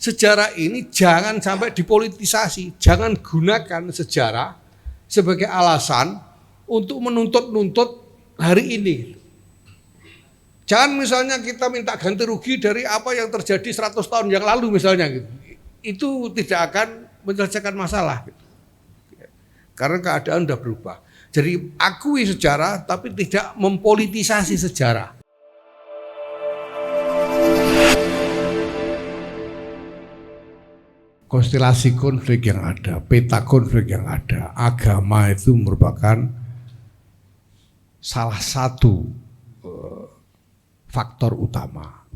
sejarah ini jangan sampai dipolitisasi, jangan gunakan sejarah sebagai alasan untuk menuntut-nuntut hari ini. Jangan misalnya kita minta ganti rugi dari apa yang terjadi 100 tahun yang lalu misalnya gitu. Itu tidak akan menyelesaikan masalah gitu. Karena keadaan sudah berubah. Jadi akui sejarah tapi tidak mempolitisasi sejarah. Konstelasi konflik yang ada, peta konflik yang ada, agama itu merupakan salah satu faktor utama.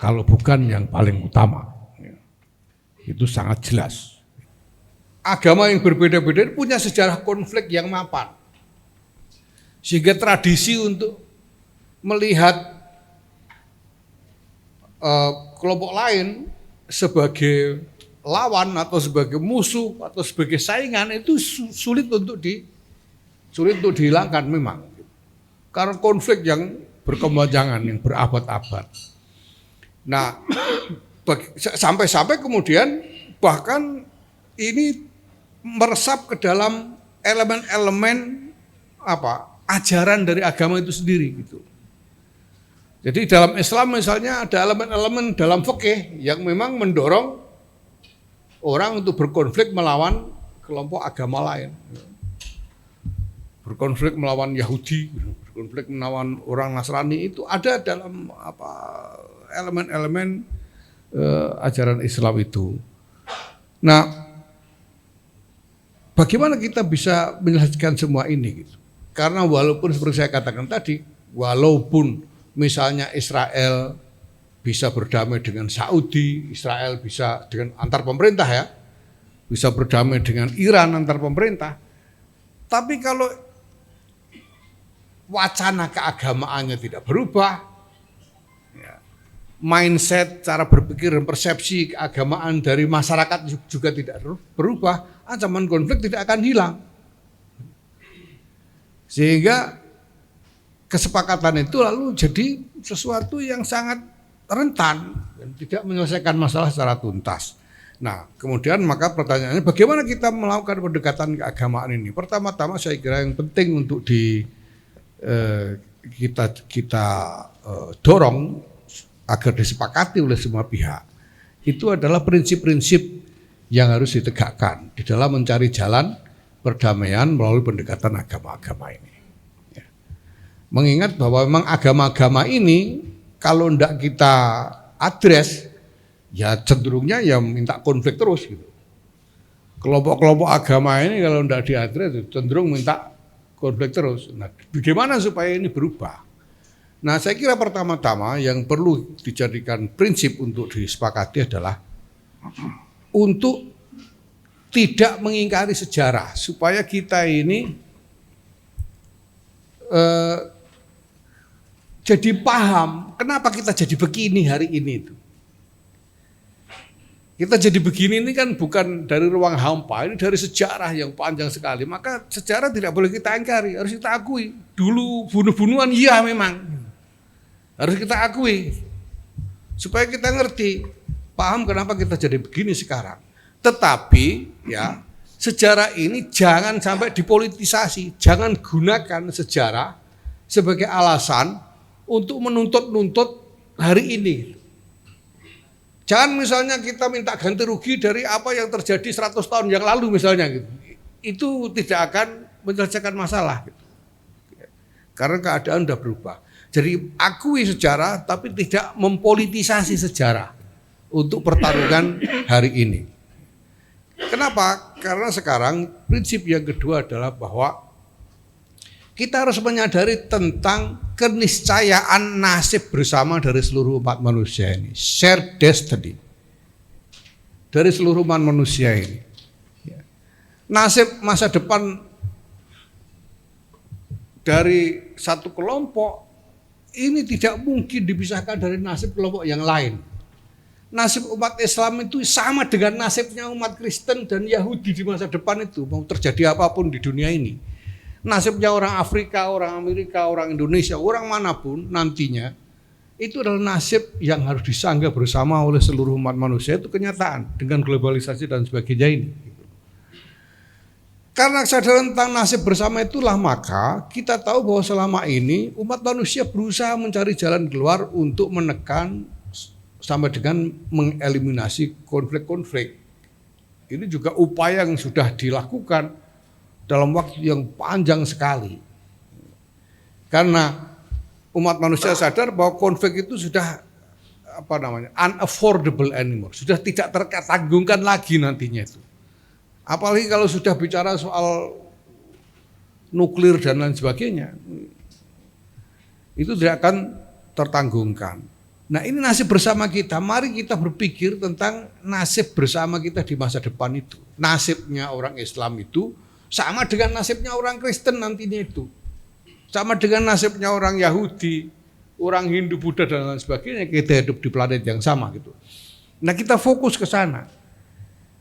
Kalau bukan yang paling utama, itu sangat jelas. Agama yang berbeda-beda punya sejarah konflik yang mapan, sehingga tradisi untuk melihat kelompok lain sebagai lawan atau sebagai musuh atau sebagai saingan itu sulit untuk dihilangkan memang. Karena konflik yang berkepanjangan, yang berabad-abad. Nah, sampai-sampai kemudian bahkan ini meresap ke dalam elemen-elemen ajaran dari agama itu sendiri gitu. Jadi dalam Islam misalnya ada elemen-elemen dalam fikih yang memang mendorong orang untuk berkonflik melawan kelompok agama lain. Berkonflik melawan Yahudi, berkonflik melawan orang Nasrani itu ada dalam elemen-elemen ajaran Islam itu. Nah, bagaimana kita bisa menyelesaikan semua ini gitu? Karena walaupun seperti saya katakan tadi, walaupun misalnya Israel bisa berdamai dengan Saudi, Israel bisa dengan antar pemerintah ya, bisa berdamai dengan Iran antar pemerintah. Tapi kalau wacana keagamaannya tidak berubah, ya, mindset, cara berpikir dan persepsi keagamaan dari masyarakat juga tidak berubah, ancaman konflik tidak akan hilang. Sehingga kesepakatan itu lalu jadi sesuatu yang sangat rentan dan tidak menyelesaikan masalah secara tuntas. Nah, kemudian maka pertanyaannya bagaimana kita melakukan pendekatan keagamaan ini? Pertama-tama saya kira yang penting untuk kita dorong agar disepakati oleh semua pihak itu adalah prinsip-prinsip yang harus ditegakkan di dalam mencari jalan perdamaian melalui pendekatan agama-agama ini. Mengingat bahwa memang agama-agama ini kalau tidak kita address, ya cenderungnya ya minta konflik terus gitu. Kelompok-kelompok agama ini kalau tidak diadres cenderung minta konflik terus. Nah, bagaimana supaya ini berubah? Nah, saya kira pertama-tama yang perlu dijadikan prinsip untuk disepakati adalah untuk tidak mengingkari sejarah supaya kita ini jadi paham kenapa kita jadi begini hari ini itu. Kita jadi begini ini kan bukan dari ruang hampa, ini dari sejarah yang panjang sekali. Maka sejarah tidak boleh kita ingkari, harus kita akui. Dulu bunuh-bunuhan iya memang. Harus kita akui. Supaya kita ngerti, paham kenapa kita jadi begini sekarang. Tetapi ya, sejarah ini jangan sampai dipolitisasi, jangan gunakan sejarah sebagai alasan untuk menuntut-nuntut hari ini. Jangan misalnya kita minta ganti rugi dari apa yang terjadi 100 tahun yang lalu misalnya gitu. Itu tidak akan menyelesaikan masalah gitu. Karena keadaan sudah berubah. Jadi akui sejarah tapi tidak mempolitisasi sejarah untuk pertarungan hari ini. Kenapa? Karena sekarang prinsip yang kedua adalah bahwa kita harus menyadari tentang keniscayaan nasib bersama dari seluruh umat manusia ini. Shared destiny. Dari seluruh umat manusia ini. Nasib masa depan dari satu kelompok ini tidak mungkin dipisahkan dari nasib kelompok yang lain. Nasib umat Islam itu sama dengan nasibnya umat Kristen dan Yahudi di masa depan itu. Mau terjadi apapun di dunia ini. Nasibnya orang Afrika, orang Amerika, orang Indonesia, orang manapun nantinya itu adalah nasib yang harus disanggah bersama oleh seluruh umat manusia. Itu kenyataan dengan globalisasi dan sebagainya ini. Karena kesadaran tentang nasib bersama itulah maka kita tahu bahwa selama ini umat manusia berusaha mencari jalan keluar untuk menekan sampai dengan mengeliminasi konflik-konflik. Ini juga upaya yang sudah dilakukan dalam waktu yang panjang sekali. Karena umat manusia sadar bahwa konflik itu sudah unaffordable anymore, sudah tidak tertanggungkan lagi nantinya itu. Apalagi kalau sudah bicara soal nuklir dan lain sebagainya, itu tidak akan tertanggungkan. Nah, ini nasib bersama kita. Mari kita berpikir tentang nasib bersama kita di masa depan itu. Nasibnya orang Islam itu sama dengan nasibnya orang Kristen nantinya itu. Sama dengan nasibnya orang Yahudi, orang Hindu, Buddha dan lain sebagainya, kita hidup di planet yang sama gitu. Nah, kita fokus ke sana.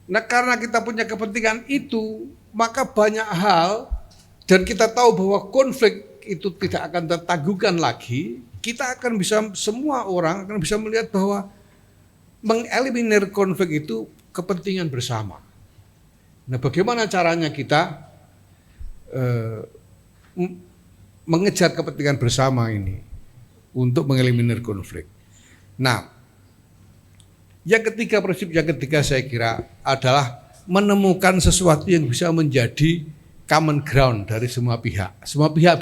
Nah, karena kita punya kepentingan itu, maka banyak hal dan kita tahu bahwa konflik itu tidak akan tertanggungkan lagi, kita akan bisa, semua orang akan bisa melihat bahwa mengeliminir konflik itu kepentingan bersama. Nah, bagaimana caranya kita mengejar kepentingan bersama ini untuk mengeliminir konflik. Nah, prinsip yang ketiga saya kira adalah menemukan sesuatu yang bisa menjadi common ground dari semua pihak. Semua pihak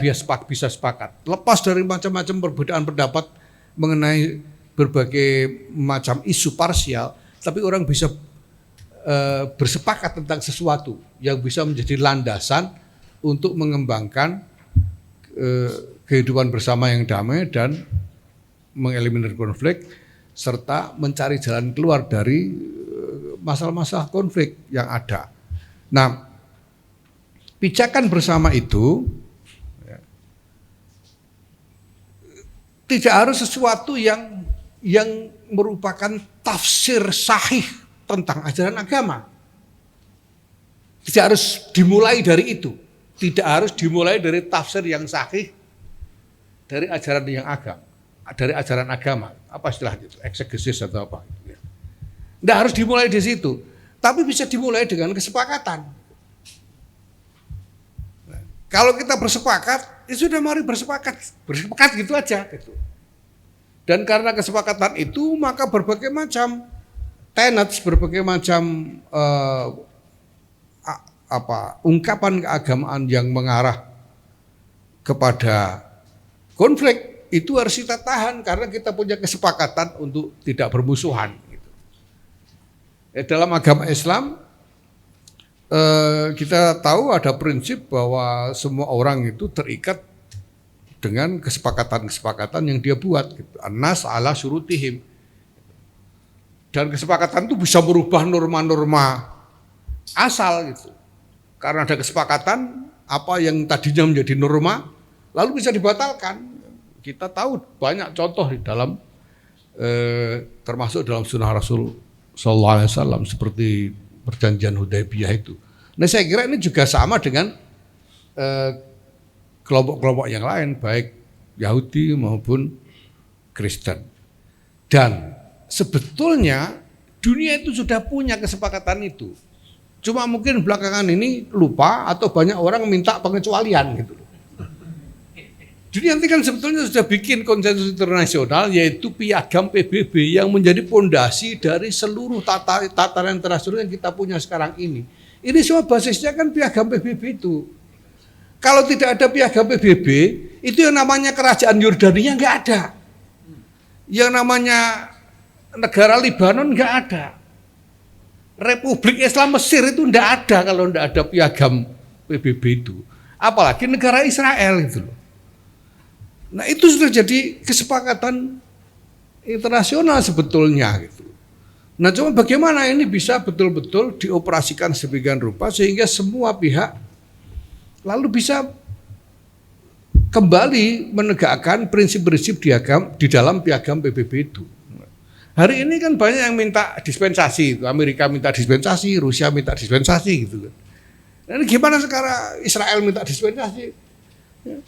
bisa sepakat. Lepas dari macam-macam perbedaan pendapat mengenai berbagai macam isu parsial, tapi orang bisa bersepakat tentang sesuatu yang bisa menjadi landasan untuk mengembangkan kehidupan bersama yang damai dan mengeliminir konflik serta mencari jalan keluar dari masalah-masalah konflik yang ada. Nah, pijakan bersama itu tidak harus sesuatu yang merupakan tafsir sahih tentang ajaran agama. Tidak harus dimulai dari itu. Tidak harus dimulai dari tafsir yang sahih dari ajaran yang dari ajaran agama. Apa istilahnya itu? Eksegesis atau apa? Tidak harus dimulai di situ, tapi bisa dimulai dengan kesepakatan. Nah, kalau kita bersepakat, ya sudah mari bersepakat gitu aja. Gitu. Dan karena kesepakatan itu, maka berbagai macam tenets, berbagai macam ungkapan keagamaan yang mengarah kepada konflik itu harus kita tahan karena kita punya kesepakatan untuk tidak bermusuhan. Gitu. Dalam agama Islam kita tahu ada prinsip bahwa semua orang itu terikat dengan kesepakatan-kesepakatan yang dia buat. Gitu. An-nas ala syurutihim. Dan kesepakatan itu bisa merubah norma-norma asal gitu. Karena ada kesepakatan apa yang tadinya menjadi norma lalu bisa dibatalkan. Kita tahu banyak contoh di dalam termasuk dalam sunnah Rasul sallallahu alaihi wasallam seperti perjanjian Hudaybiyah itu. Nah, saya kira ini juga sama dengan kelompok-kelompok yang lain baik Yahudi maupun Kristen. Dan sebetulnya dunia itu sudah punya kesepakatan itu. Cuma mungkin belakangan ini lupa atau banyak orang minta pengecualian gitu. Dunia nanti kan sebetulnya sudah bikin konsensus internasional yaitu piagam PBB yang menjadi pondasi dari seluruh tataran internasional yang kita punya sekarang ini. Ini semua basisnya kan piagam PBB itu. Kalau tidak ada piagam PBB, itu yang namanya kerajaan Yordania nggak ada. Yang namanya negara Libanon nggak ada. Republik Islam Mesir itu tidak ada kalau tidak ada piagam PBB itu. Apalagi negara Israel itu loh. Nah, itu sudah jadi kesepakatan internasional sebetulnya gitu. Nah, cuma bagaimana ini bisa betul-betul dioperasikan sedemikian rupa sehingga semua pihak lalu bisa kembali menegakkan prinsip-prinsip di dalam piagam PBB itu. Hari ini kan banyak yang minta dispensasi, Amerika minta dispensasi, Rusia minta dispensasi gitu kan. Nah, gimana sekarang Israel minta dispensasi? Ya.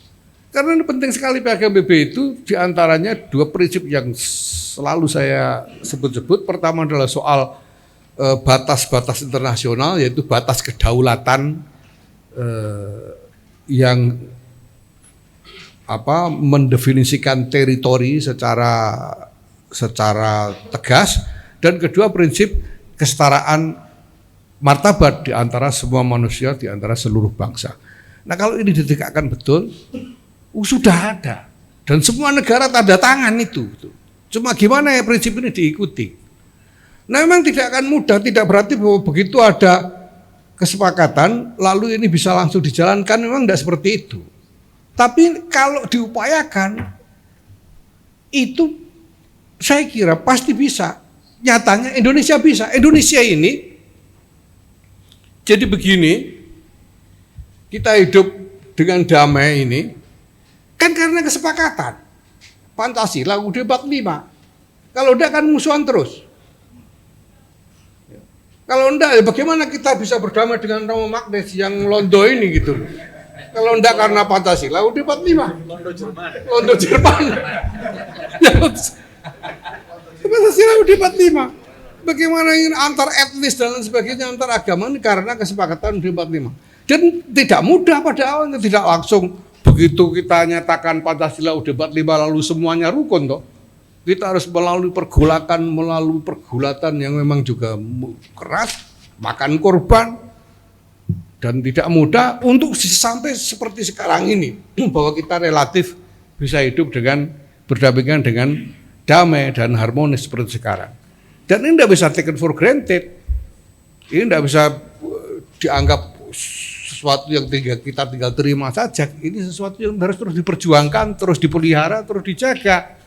Karena ini penting sekali PHKBB itu diantaranya dua prinsip yang selalu saya sebut-sebut. Pertama adalah soal batas-batas internasional, yaitu batas kedaulatan yang mendefinisikan teritori secara tegas, dan kedua prinsip kesetaraan martabat di antara semua manusia, di antara seluruh bangsa. Nah kalau ini ditegakkan betul, sudah ada dan semua negara tanda tangan itu. Cuma gimana ya prinsip ini diikuti. Nah memang tidak akan mudah, tidak berarti bahwa begitu ada kesepakatan lalu ini bisa langsung dijalankan, memang tidak seperti itu. Tapi kalau diupayakan itu saya kira pasti bisa. Nyatanya Indonesia bisa. Indonesia ini jadi begini, kita hidup dengan damai ini kan karena kesepakatan. Pancasila UUD 45. Kalau enggak kan musuhan terus. Kalau enggak ya bagaimana kita bisa berdamai dengan Romo Magnes yang londo ini gitu. Kalau enggak karena Pancasila UUD 45. Londo Jerman. Pancasila UUD 45. Bagaimana ini antar etnis dan lain sebagainya, antar agama ini karena kesepakatan UUD 45. Dan tidak mudah pada awalnya, tidak langsung begitu kita nyatakan Pancasila UUD 45 lalu semuanya rukun toh. Kita harus melalui pergulatan yang memang juga keras, makan korban, dan tidak mudah untuk sampai seperti sekarang ini bahwa kita relatif bisa hidup dengan berdampingan dengan damai dan harmonis seperti sekarang. Dan ini tidak bisa taken for granted. Ini tidak bisa dianggap sesuatu yang kita tinggal terima saja. Ini sesuatu yang harus terus diperjuangkan, terus dipelihara, terus dijaga.